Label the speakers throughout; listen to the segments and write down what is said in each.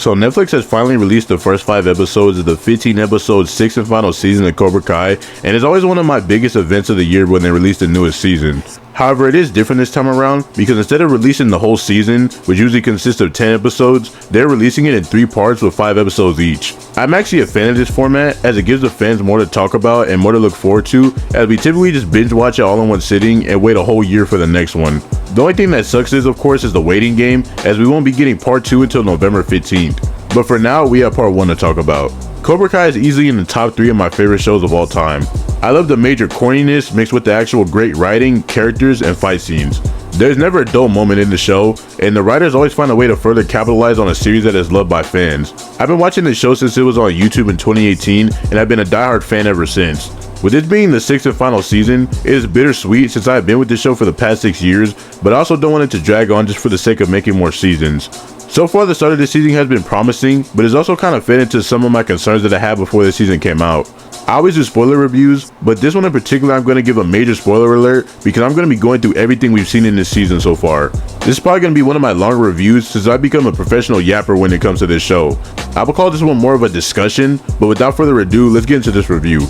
Speaker 1: So Netflix has finally released the first 5 episodes of the 15-episode 6th and final season of Cobra Kai, and it's always one of my biggest events of the year when they release the newest season. However, it is different this time around because instead of releasing the whole season, which usually consists of 10 episodes, they're releasing it in 3 parts with 5 episodes each. I'm actually a fan of this format as it gives the fans more to talk about and more to look forward to, as we typically just binge watch it all in one sitting and wait a whole year for the next one. The only thing that sucks is, of course, is the waiting game, as we won't be getting part 2 until November 15th. But for now, we have part 1 to talk about. Cobra Kai is easily in the top 3 of my favorite shows of all time. I love the major corniness mixed with the actual great writing, characters, and fight scenes. There's never a dull moment in the show, and the writers always find a way to further capitalize on a series that is loved by fans. I've been watching this show since it was on YouTube in 2018, and I've been a diehard fan ever since. With this being the 6th and final season, it is bittersweet since I have been with this show for the past 6 years, but I also don't want it to drag on just for the sake of making more seasons. So far, the start of this season has been promising, but it's also kind of fed into some of my concerns that I had before the season came out. I always do spoiler reviews, but this one in particular I'm going to give a major spoiler alert because I'm going to be going through everything we've seen in this season so far. This is probably going to be one of my longer reviews since I've become a professional yapper when it comes to this show. I will call this one more of a discussion, but without further ado, let's get into this review.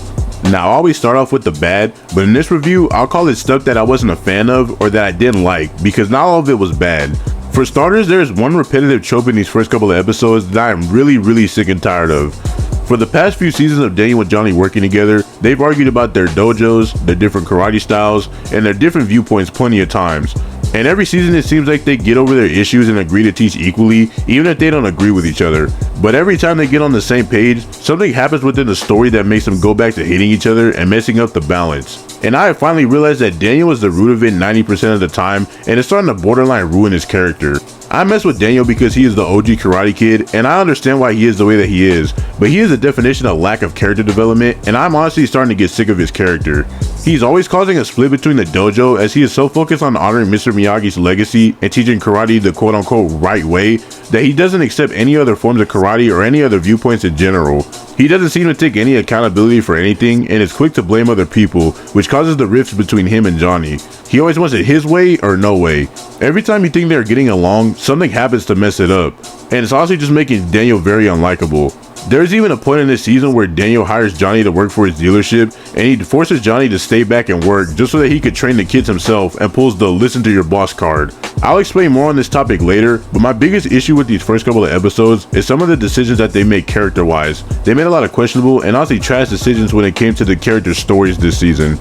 Speaker 1: Now, I always start off with the bad, but in this review, I'll call it stuff that I wasn't a fan of or that I didn't like because not all of it was bad. For starters, there is one repetitive trope in these first couple of episodes that I am really sick and tired of. For the past few seasons of Daniel and Johnny working together, they've argued about their dojos, their different karate styles, and their different viewpoints plenty of times. And every season it seems like they get over their issues and agree to teach equally, even if they don't agree with each other. But every time they get on the same page, something happens within the story that makes them go back to hating each other and messing up the balance. And I have finally realized that Daniel is the root of it 90% of the time, and it's starting to borderline ruin his character. I mess with Daniel because he is the OG Karate Kid, and I understand why he is the way that he is, but he is a definition of lack of character development, and I'm honestly starting to get sick of his character. He's always causing a split between the dojo as he is so focused on honoring Mr. Miyagi's legacy and teaching karate the quote-unquote right way that he doesn't accept any other forms of karate or any other viewpoints in general. He doesn't seem to take any accountability for anything and is quick to blame other people, which causes the rifts between him and Johnny. He always wants it his way or no way. Every time you think they're getting along, something happens to mess it up, and it's honestly just making Daniel very unlikable. There's even a point in this season where Daniel hires Johnny to work for his dealership, and he forces Johnny to stay back and work just so that he could train the kids himself and pulls the listen to your boss card. I'll explain more on this topic later, but my biggest issue with these first couple of episodes is some of the decisions that they make character-wise. They made a lot of questionable and honestly trash decisions when it came to the character stories this season.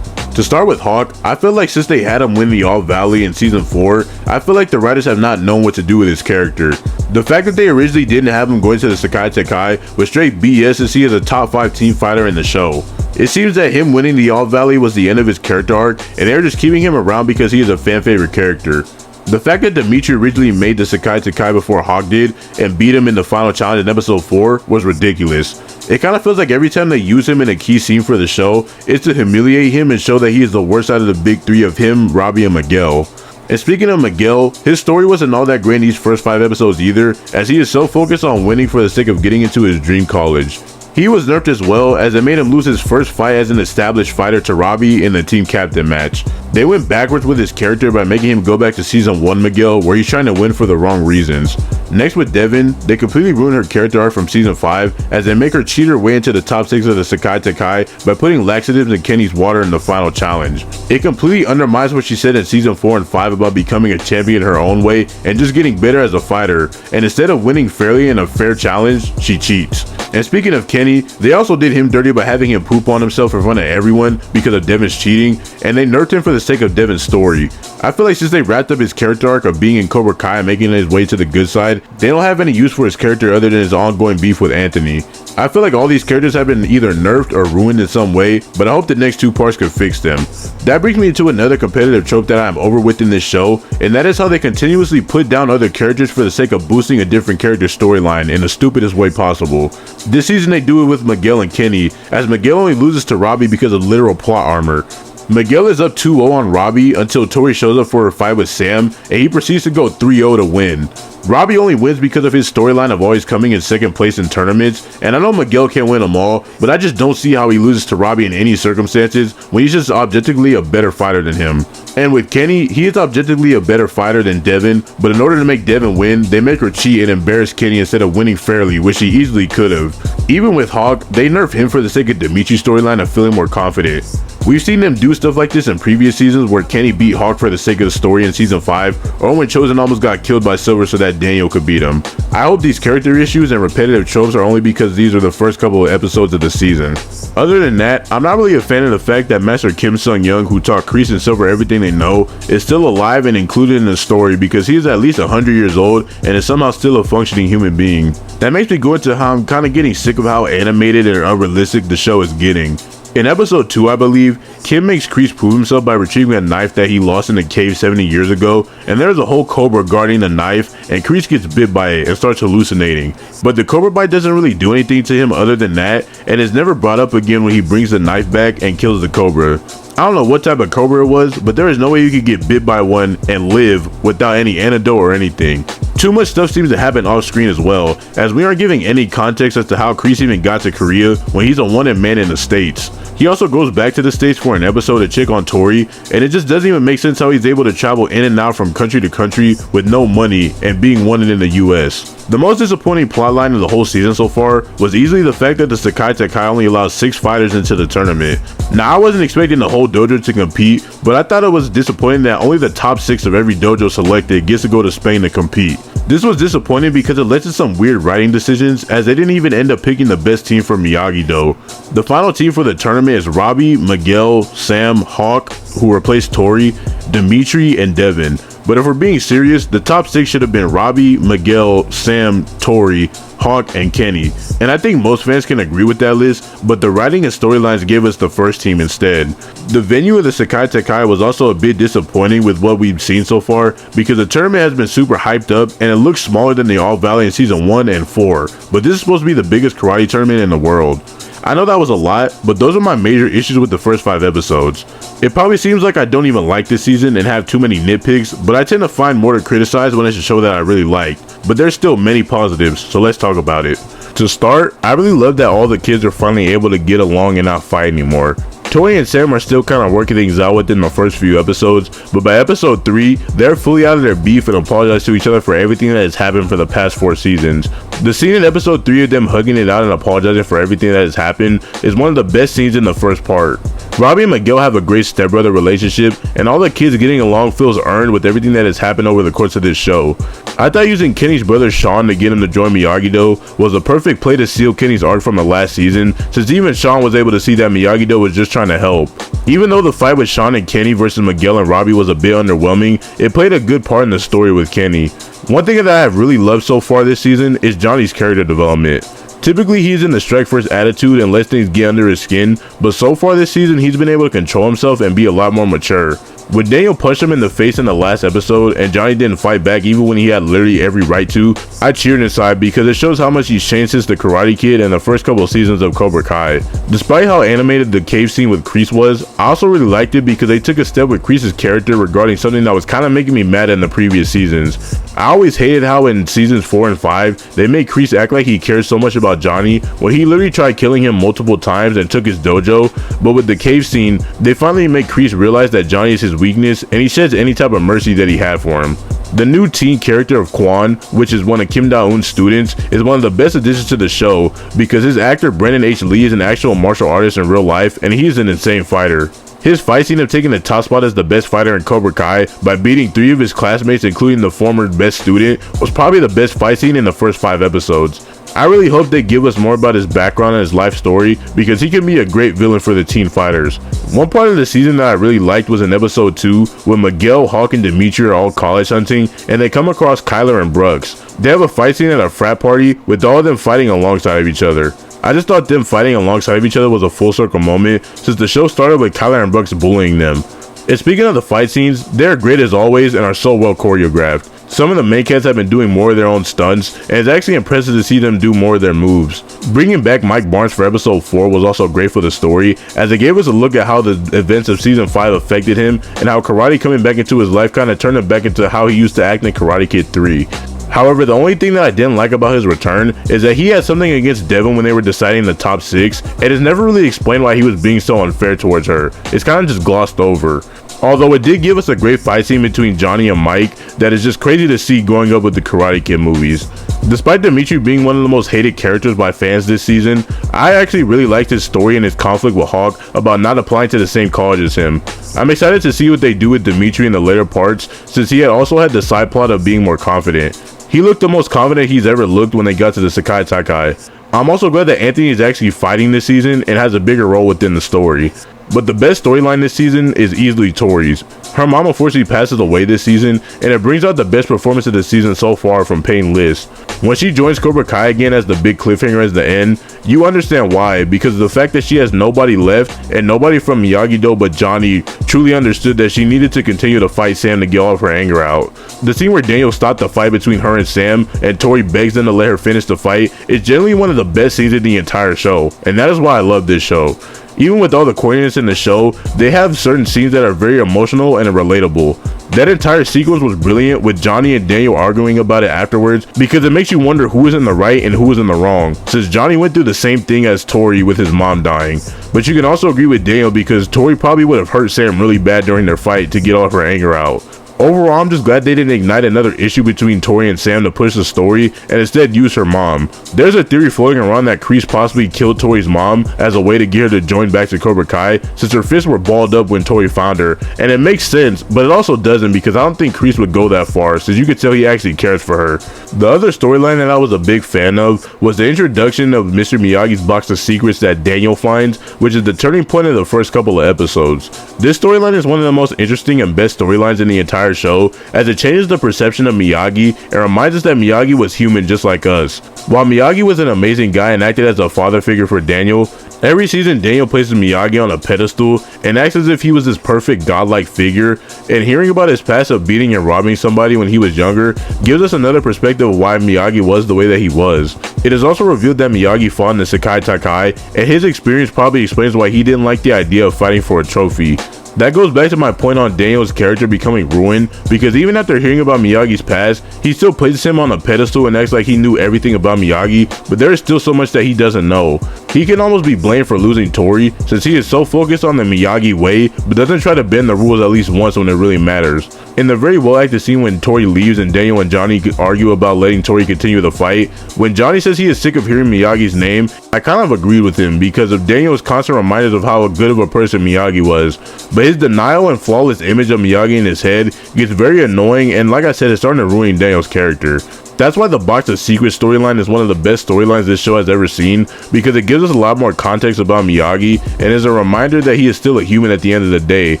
Speaker 1: To start with Hawk, I feel like since they had him win the All Valley in season 4, I feel like the writers have not known what to do with his character. The fact that they originally didn't have him going to the Sekai Tekai was straight BS as he is a top 5 team fighter in the show. It seems that him winning the All Valley was the end of his character arc, and they're just keeping him around because he is a fan favorite character. The fact that Dimitri originally made the Sekai Tekai before Hawk did and beat him in the final challenge in episode 4 was ridiculous. It kind of feels like every time they use him in a key scene for the show, it's to humiliate him and show that he is the worst out of the big 3 of him, Robbie, and Miguel. And speaking of Miguel, his story wasn't all that great in these first 5 episodes either, as he is so focused on winning for the sake of getting into his dream college. He was nerfed as well, as it made him lose his first fight as an established fighter to Robbie in the team captain match. They went backwards with his character by making him go back to season 1 Miguel, where he's trying to win for the wrong reasons. Next with Devin, they completely ruined her character arc from season 5, as they make her cheat her way into the top 6 of the Sekai Tekai by putting laxatives in Kenny's water in the final challenge. It completely undermines what she said in season 4 and 5 about becoming a champion her own way and just getting better as a fighter, and instead of winning fairly in a fair challenge, she cheats. And speaking of Kenny, they also did him dirty by having him poop on himself in front of everyone because of Devin's cheating, and they nerfed him for the sake of Devin's story. I feel like since they wrapped up his character arc of being in Cobra Kai and making his way to the good side, they don't have any use for his character other than his ongoing beef with Anthony. I feel like all these characters have been either nerfed or ruined in some way, but I hope the next 2 parts could fix them. That brings me to another competitive trope that I am over with in this show, and that is how they continuously put down other characters for the sake of boosting a different character storyline in the stupidest way possible. This season they do it with Miguel and Kenny, as Miguel only loses to Robbie because of literal plot armor. Miguel is up 2-0 on Robbie until Tori shows up for a fight with Sam, and he proceeds to go 3-0 to win. Robbie only wins because of his storyline of always coming in second place in tournaments, and I know Miguel can't win them all, but I just don't see how he loses to Robbie in any circumstances when he's just objectively a better fighter than him. And with Kenny, he is objectively a better fighter than Devin, but in order to make Devin win, they make her cheat and embarrass Kenny instead of winning fairly, which he easily could have. Even with Hawk, they nerf him for the sake of Dimitri's storyline of feeling more confident. We've seen them do stuff like this in previous seasons where Kenny beat Hawk for the sake of the story in season 5, or when Chosen almost got killed by Silver so that Daniel could beat him. I hope these character issues and repetitive tropes are only because these are the first couple of episodes of the season. Other than that, I'm not really a fan of the fact that Master Kim Sung-young, who taught Kreese and Silver everything they know, is still alive and included in the story because he is at least 100 years old and is somehow still a functioning human being. That makes me go into how I'm kind of getting sick of how animated and unrealistic the show is getting. In episode 2, I believe, Kim makes Kreese prove himself by retrieving a knife that he lost in the cave 70 years ago, and there's a whole cobra guarding the knife, and Kreese gets bit by it and starts hallucinating. But the cobra bite doesn't really do anything to him other than that, and is never brought up again when he brings the knife back and kills the cobra. I don't know what type of cobra it was, but there is no way you could get bit by one and live without any antidote or anything. Too much stuff seems to happen off screen as well, as we aren't giving any context as to how Kreese even got to Korea when he's a wanted man in the States. He also goes back to the States for an episode to check on Tori, and it just doesn't even make sense how he's able to travel in and out from country to country with no money and being wanted in the US. The most disappointing plotline of the whole season so far was easily the fact that the Sekai Tekai only allows 6 fighters into the tournament. Now, I wasn't expecting the whole dojo to compete, but I thought it was disappointing that only the top 6 of every dojo selected gets to go to Spain to compete. This was disappointing because it led to some weird writing decisions, as they didn't even end up picking the best team for Miyagi-Do. The final team for the tournament is Robbie, Miguel, Sam, Hawk, who replaced Tori, Dimitri, and Devin. But if we're being serious, the top 6 should have been Robbie, Miguel, Sam, Tori, Hawk, and Kenny. And I think most fans can agree with that list, but the writing and storylines gave us the first team instead. The venue of the Sekai Tekai was also a bit disappointing with what we've seen so far, because the tournament has been super hyped up and it looks smaller than the All Valley in season 1 and 4, but this is supposed to be the biggest karate tournament in the world. I know that was a lot, but those are my major issues with the first 5 episodes. It probably seems like I don't even like this season and have too many nitpicks, but I tend to find more to criticize when it's a show that I really liked. But there's still many positives, so let's talk about it. To start, I really love that all the kids are finally able to get along and not fight anymore. Tori and Sam are still kind of working things out within the first few episodes, but by episode 3, they're fully out of their beef and apologize to each other for everything that has happened for the past 4 seasons. The scene in episode 3 of them hugging it out and apologizing for everything that has happened is one of the best scenes in the first part. Robbie and Miguel have a great stepbrother relationship, and all the kids getting along feels earned with everything that has happened over the course of this show. I thought using Kenny's brother Sean to get him to join Miyagi-Do was a perfect play to seal Kenny's arc from the last season, since even Sean was able to see that Miyagi-Do was just trying to help. Even though the fight with Sean and Kenny versus Miguel and Robbie was a bit underwhelming, it played a good part in the story with Kenny. One thing that I have really loved so far this season is Johnny's character development. Typically, he's in the strike first attitude and lets things get under his skin, but so far this season, he's been able to control himself and be a lot more mature. When Daniel punched him in the face in the last episode and Johnny didn't fight back even when he had literally every right to, I cheered inside because it shows how much he's changed since the Karate Kid and the first couple of seasons of Cobra Kai. Despite how animated the cave scene with Kreese was, I also really liked it because they took a step with Kreese's character regarding something that was kind of making me mad in the previous seasons. I always hated how in seasons 4 and 5, they made Kreese act like he cares so much about Johnny when he literally tried killing him multiple times and took his dojo, but with the cave scene, they finally make Kreese realize that Johnny is his weakness and he sheds any type of mercy that he had for him. The new teen character of Kwon, which is one of Kim Da-eun's students, is one of the best additions to the show because his actor Brendan H. Lee is an actual martial artist in real life and he is an insane fighter. His fight scene of taking the top spot as the best fighter in Cobra Kai by beating 3 of his classmates including the former best student was probably the best fight scene in the first 5 episodes. I really hope they give us more about his background and his life story because he can be a great villain for the teen fighters. One part of the season that I really liked was in episode 2 when Miguel, Hawk, and Dimitri are all college hunting and they come across Kyler and Brooks. They have a fight scene at a frat party with all of them fighting alongside of each other. I just thought them fighting alongside of each other was a full circle moment since the show started with Kyler and Brooks bullying them. And speaking of the fight scenes, they're great as always and are so well choreographed. Some of the main cats have been doing more of their own stunts, and it's actually impressive to see them do more of their moves. Bringing back Mike Barnes for episode 4 was also great for the story, as it gave us a look at how the events of season 5 affected him, and how karate coming back into his life kind of turned him back into how he used to act in Karate Kid 3. However, the only thing that I didn't like about his return is that he had something against Devin when they were deciding the top 6, and it's never really explained why he was being so unfair towards her. It's kind of just glossed over. Although it did give us a great fight scene between Johnny and Mike that is just crazy to see growing up with the Karate Kid movies. Despite Dimitri being one of the most hated characters by fans this season, I actually really liked his story and his conflict with Hawk about not applying to the same college as him. I'm excited to see what they do with Dimitri in the later parts, since he had also had the side plot of being more confident. He looked the most confident he's ever looked when they got to the Sekai Takai. I'm also glad that Anthony is actually fighting this season and has a bigger role within the story. But the best storyline this season is easily Tori's. Her mom unfortunately passes away this season, and it brings out the best performance of the season so far from Payne List. When she joins Cobra Kai again as the big cliffhanger as the end, you understand why, because of the fact that she has nobody left, and nobody from Miyagi-Do but Johnny truly understood that she needed to continue to fight Sam to get all of her anger out. The scene where Daniel stopped the fight between her and Sam, and Tori begs them to let her finish the fight, is generally one of the best scenes in the entire show, and that is why I love this show. Even with all the corniness in the show, they have certain scenes that are very emotional and relatable. That entire sequence was brilliant, with Johnny and Daniel arguing about it afterwards, because it makes you wonder who was in the right and who was in the wrong, since Johnny went through the same thing as Tori with his mom dying. But you can also agree with Daniel, because Tori probably would have hurt Sam really bad during their fight to get all of her anger out. Overall, I'm just glad they didn't ignite another issue between Tori and Sam to push the story, and instead use her mom. There's a theory floating around that Kreese possibly killed Tori's mom as a way to get her to join back to Cobra Kai, since her fists were balled up when Tori found her, and it makes sense, but it also doesn't, because I don't think Kreese would go that far, since you could tell he actually cares for her. The other storyline that I was a big fan of was the introduction of Mr. Miyagi's box of secrets that Daniel finds, which is the turning point of the first couple of episodes. This storyline is one of the most interesting and best storylines in the entire show, as it changes the perception of Miyagi and reminds us that Miyagi was human just like us. While Miyagi was an amazing guy and acted as a father figure for Daniel, every season Daniel places Miyagi on a pedestal and acts as if he was this perfect godlike figure, and hearing about his past of beating and robbing somebody when he was younger gives us another perspective of why Miyagi was the way that he was. It is also revealed that Miyagi fought in the Sekai Takai, and his experience probably explains why he didn't like the idea of fighting for a trophy. That goes back to my point on Daniel's character becoming ruined, because even after hearing about Miyagi's past, he still places him on a pedestal and acts like he knew everything about Miyagi, but there is still so much that he doesn't know. He can almost be blamed for losing Tori, since he is so focused on the Miyagi way, but doesn't try to bend the rules at least once when it really matters. In the very well acted scene when Tori leaves and Daniel and Johnny argue about letting Tori continue the fight, when Johnny says he is sick of hearing Miyagi's name, I kind of agreed with him because of Daniel's constant reminders of how good of a person Miyagi was. But his denial and flawless image of Miyagi in his head gets very annoying, and like I said, it's starting to ruin Daniel's character. That's why the Box of Secrets storyline is one of the best storylines this show has ever seen, because it gives us a lot more context about Miyagi and is a reminder that he is still a human at the end of the day,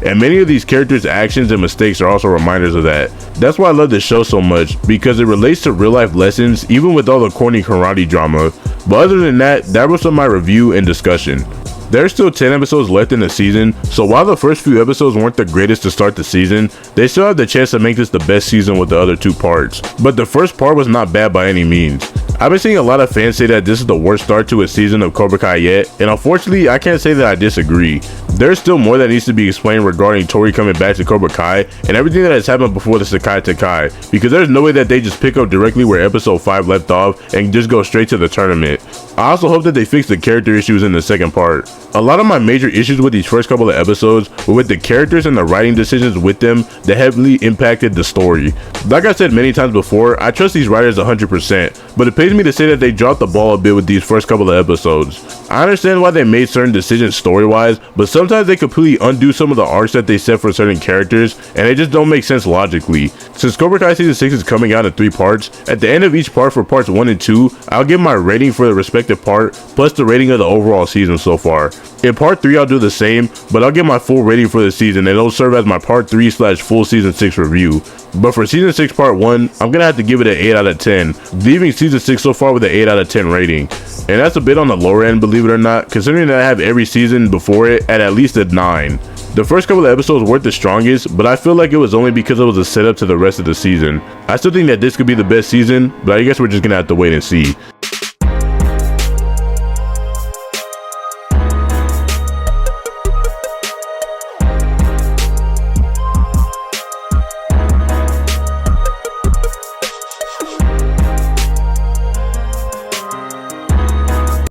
Speaker 1: and many of these characters' actions and mistakes are also reminders of that. That's why I love this show so much, because it relates to real life lessons even with all the corny karate drama. But other than that, that was my review and discussion. There's still 10 episodes left in the season, so while the first few episodes weren't the greatest to start the season, they still have the chance to make this the best season with the other 2 parts. But the first part was not bad by any means. I've been seeing a lot of fans say that this is the worst start to a season of Cobra Kai yet, and unfortunately I can't say that I disagree. There's still more that needs to be explained regarding Tori coming back to Cobra Kai and everything that has happened before the Sekai Takai, because there's no way that they just pick up directly where episode 5 left off and just go straight to the tournament. I also hope that they fix the character issues in the second part. A lot of my major issues with these first couple of episodes were with the characters and the writing decisions with them that heavily impacted the story. Like I said many times before, I trust these writers 100%, but it pains me to say that they dropped the ball a bit with these first couple of episodes. I understand why they made certain decisions story-wise, but sometimes they completely undo some of the arcs that they set for certain characters, and they just don't make sense logically. Since Cobra Kai Season 6 is coming out in 3 parts, at the end of each part for parts 1 and 2, I'll give my rating for the respective part, plus the rating of the overall season so far. In part 3 I'll do the same, but I'll give my full rating for the season and it'll serve as my part 3/full season 6 review. But for season 6 part 1, I'm gonna have to give it an 8 out of 10, leaving season 6 so far with an 8 out of 10 rating. And that's a bit on the lower end, believe it or not, considering that I have every season before it at least a 9. The first couple of episodes weren't the strongest, but I feel like it was only because it was a setup to the rest of the season. I still think that this could be the best season, but I guess we're just gonna have to wait and see.